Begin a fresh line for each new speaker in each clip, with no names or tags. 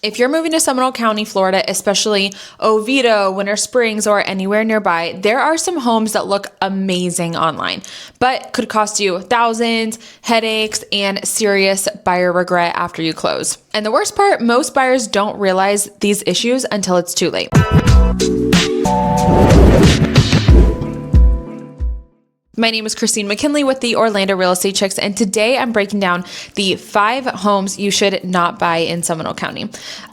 If you're moving to Seminole County, Florida, especially Oviedo, Winter Springs, or anywhere nearby, there are some homes that look amazing online, but could cost you thousands, headaches, and serious buyer regret after you close. And the worst part, most buyers don't realize these issues until it's too late. My name is Christine McKinley with the Orlando Real Estate Chicks, and today I'm breaking down the 5 homes you should not buy in Seminole County,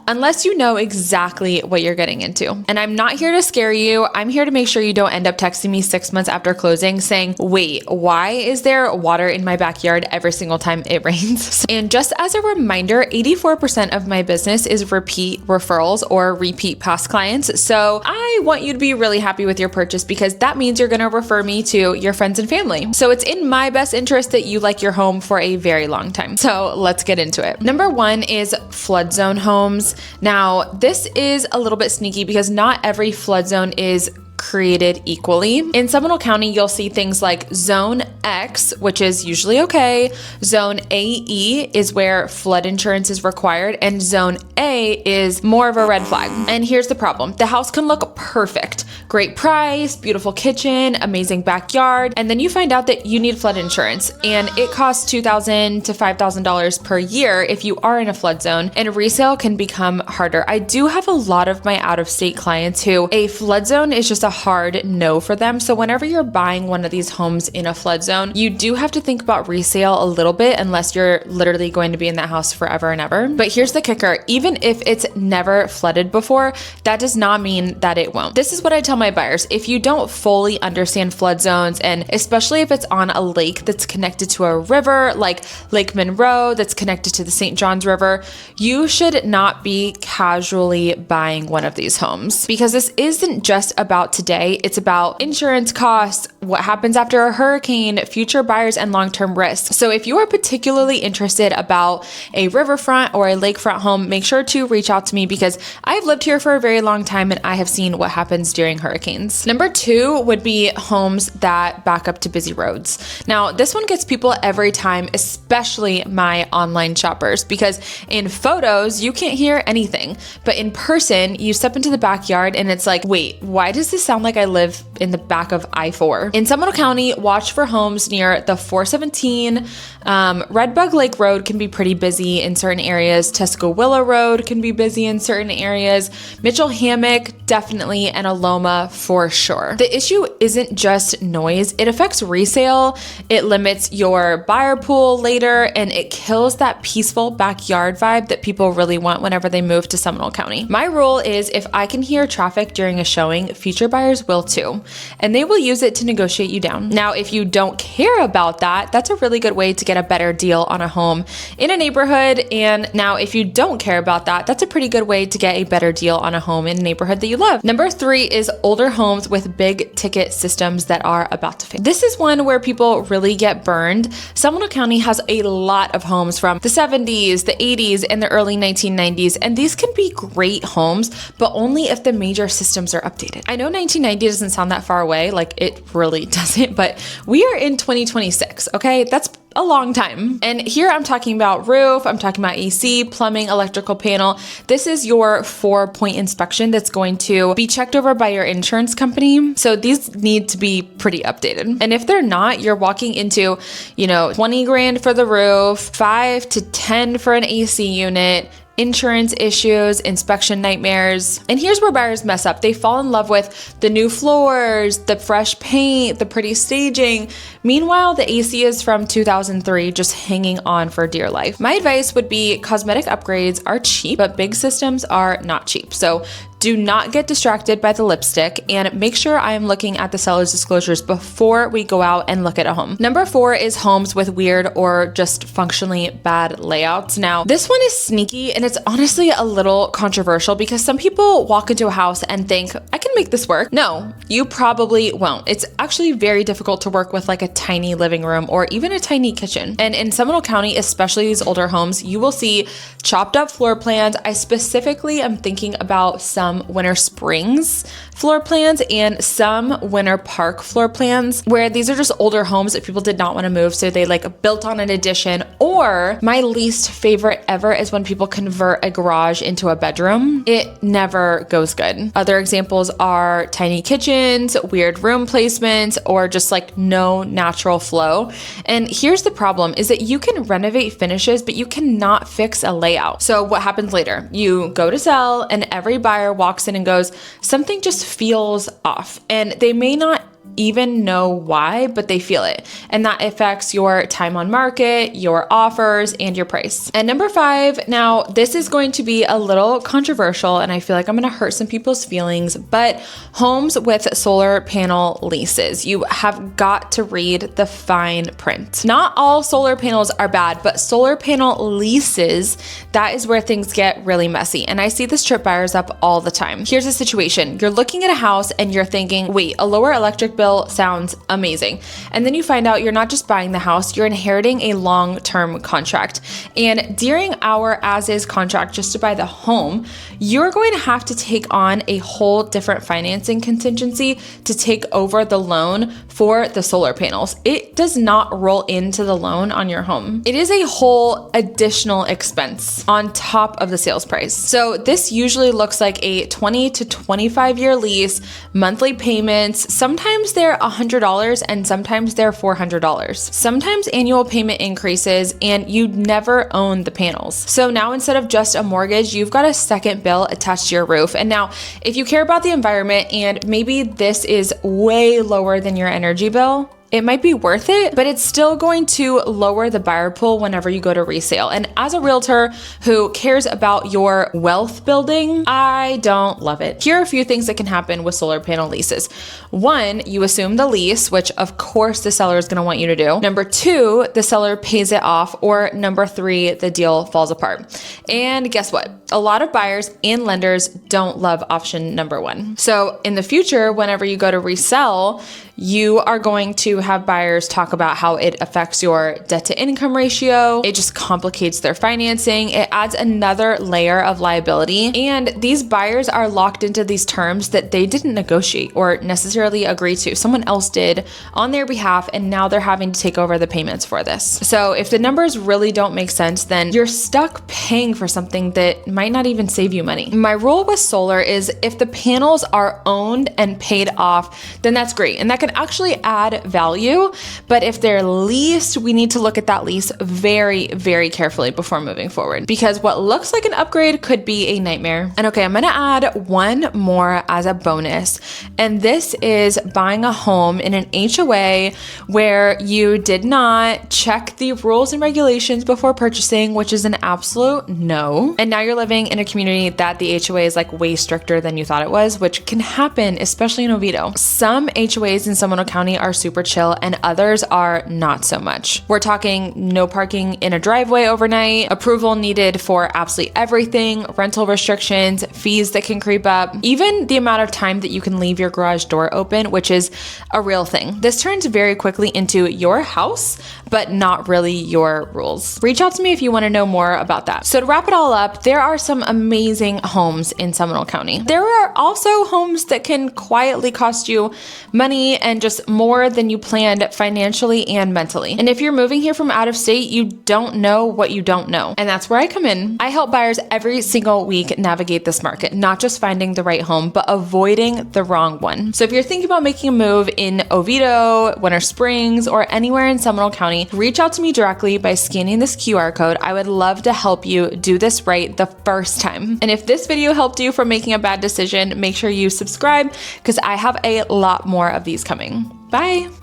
unless you know exactly what you're getting into. And I'm not here to scare you. I'm here to make sure you don't end up texting me 6 months after closing saying, wait, why is there water in my backyard every single time it rains? And just as a reminder, 84% of my business is repeat referrals or repeat past clients. So I want you to be really happy with your purchase because that means you're going to refer me to your friends and family. So it's in my best interest that you like your home for a very long time. So let's get into it. Number 1 is flood zone homes. Now, this is a little bit sneaky because not every flood zone is created equally. In Seminole County, you'll see things like Zone X, which is usually okay. Zone AE is where flood insurance is required, and Zone A is more of a red flag. And here's the problem. The house can look perfect. Great price, beautiful kitchen, amazing backyard, and then you find out that you need flood insurance, and it costs $2,000 to $5,000 per year if you are in a flood zone, and resale can become harder. I do have a lot of my out-of-state clients who a flood zone is just a hard no for them. So whenever you're buying one of these homes in a flood zone, you do have to think about resale a little bit unless you're literally going to be in that house forever and ever. But here's the kicker. Even if it's never flooded before, that does not mean that it won't. This is what I tell my buyers. If you don't fully understand flood zones, and especially if it's on a lake that's connected to a river like Lake Monroe that's connected to the St. Johns River, you should not be casually buying one of these homes because this isn't just about today. It's about insurance costs, what happens after a hurricane, future buyers, and long-term risks. So if you are particularly interested about a riverfront or a lakefront home, make sure to reach out to me because I've lived here for a very long time and I have seen what happens during hurricanes. Number 2 would be homes that back up to busy roads. Now, this one gets people every time, especially my online shoppers, because in photos, you can't hear anything, but in person, you step into the backyard and it's like, wait, why does this sound like I live in the back of I-4? In Seminole County, watch for homes near the 417. Redbug Lake Road can be pretty busy in certain areas. Tuscaloosa Road can be busy in certain areas. Mitchell Hammock, definitely, and Aloma for sure. The issue isn't just noise. It affects resale. It limits your buyer pool later, and it kills that peaceful backyard vibe that people really want whenever they move to Seminole County. My rule is if I can hear traffic during a showing, future buyers will too, and they will use it to negotiate you down. Now, if you don't care about that, that's a really good way to get a better deal on a home in a neighborhood. And now, if you don't care about that, that's a pretty good way to get a better deal on a home in a neighborhood that you love. Number 3 is older homes with big ticket systems that are about to fail. This is one where people really get burned. Seminole County has a lot of homes from the 70s, the 80s, and the early 1990s, and these can be great homes, but only if the major systems are updated. I know 1990 doesn't sound that far away, like it really doesn't, but we are in 2026, okay? That's a long time. And here I'm talking about roof, I'm talking about AC, plumbing, electrical panel. This is your 4-point inspection that's going to be checked over by your insurance company. So these need to be pretty updated. And if they're not, you're walking into, 20 grand for the roof, 5 to 10 for an AC unit, insurance issues, inspection nightmares. And here's where buyers mess up. They fall in love with the new floors, the fresh paint, the pretty staging. Meanwhile, the AC is from 2003, just hanging on for dear life. My advice would be cosmetic upgrades are cheap, but big systems are not cheap. So do not get distracted by the lipstick and make sure I am looking at the seller's disclosures before we go out and look at a home. Number 4 is homes with weird or just functionally bad layouts. Now, this one is sneaky and it's honestly a little controversial because some people walk into a house and think, I can make this work. No, you probably won't. It's actually very difficult to work with like a tiny living room or even a tiny kitchen. And in Seminole County, especially these older homes, you will see chopped up floor plans. I specifically am thinking about some Winter Springs floor plans and some Winter Park floor plans, where these are just older homes that people did not want to move, so they like built on an addition. Or my least favorite ever is when people convert a garage into a bedroom. It never goes good. Other examples are tiny kitchens, weird room placements, or just like no natural flow. And here's the problem is that you can renovate finishes, but you cannot fix a layout. So what happens later? You go to sell and every buyer walks in and goes, something just feels off. And they may not even know why, but they feel it. And that affects your time on market, your offers, and your price. And number 5, now this is going to be a little controversial and I feel like I'm going to hurt some people's feelings, but homes with solar panel leases. You have got to read the fine print. Not all solar panels are bad, but solar panel leases, that is where things get really messy. And I see this trip buyers up all the time. Here's a situation. You're looking at a house and you're thinking, wait, a lower electric bill sounds amazing. And then you find out you're not just buying the house, you're inheriting a long-term contract. And during our as-is contract just to buy the home, you're going to have to take on a whole different financing contingency to take over the loan for the solar panels. It does not roll into the loan on your home. It is a whole additional expense on top of the sales price. So this usually looks like a 20 to 25 year lease, monthly payments. Sometimes they're $100 and sometimes they're $400. Sometimes annual payment increases and you never own the panels. So now instead of just a mortgage, you've got a second bill attached to your roof. And now if you care about the environment and maybe this is way lower than your energy bill, it might be worth it, but it's still going to lower the buyer pool whenever you go to resale. And as a realtor who cares about your wealth building, I don't love it. Here are a few things that can happen with solar panel leases. 1, you assume the lease, which of course the seller is gonna want you to do. Number 2, the seller pays it off. Or number 3, the deal falls apart. And guess what? A lot of buyers and lenders don't love option number 1. So in the future, whenever you go to resell, you are going to have buyers talk about how it affects your debt to income ratio. It just complicates their financing. It adds another layer of liability. And these buyers are locked into these terms that they didn't negotiate or necessarily agree to. Someone else did on their behalf, and now they're having to take over the payments for this. So if the numbers really don't make sense, then you're stuck paying for something that might not even save you money. My rule with solar is if the panels are owned and paid off, then that's great. And that can actually add value. But if they're leased, we need to look at that lease very, very carefully before moving forward, because what looks like an upgrade could be a nightmare. And okay, I'm gonna add one more as a bonus. And this is buying a home in an HOA where you did not check the rules and regulations before purchasing, which is an absolute no. And now you're living in a community that the HOA is like way stricter than you thought it was, which can happen, especially in Oviedo. Some HOAs in Seminole County are super chill and others are not so much. We're talking no parking in a driveway overnight, approval needed for absolutely everything, rental restrictions, fees that can creep up, even the amount of time that you can leave your garage door open, which is a real thing. This turns very quickly into your house, but not really your rules. Reach out to me if you want to know more about that. So to wrap it all up, there are some amazing homes in Seminole County. There are also homes that can quietly cost you money and just more than you planned financially and mentally. And if you're moving here from out of state, you don't know what you don't know. And that's where I come in. I help buyers every single week navigate this market, not just finding the right home, but avoiding the wrong one. So if you're thinking about making a move in Oviedo, Winter Springs, or anywhere in Seminole County, reach out to me directly by scanning this QR code. I would love to help you do this right the first time. And if this video helped you from making a bad decision, make sure you subscribe because I have a lot more of these coming. Bye.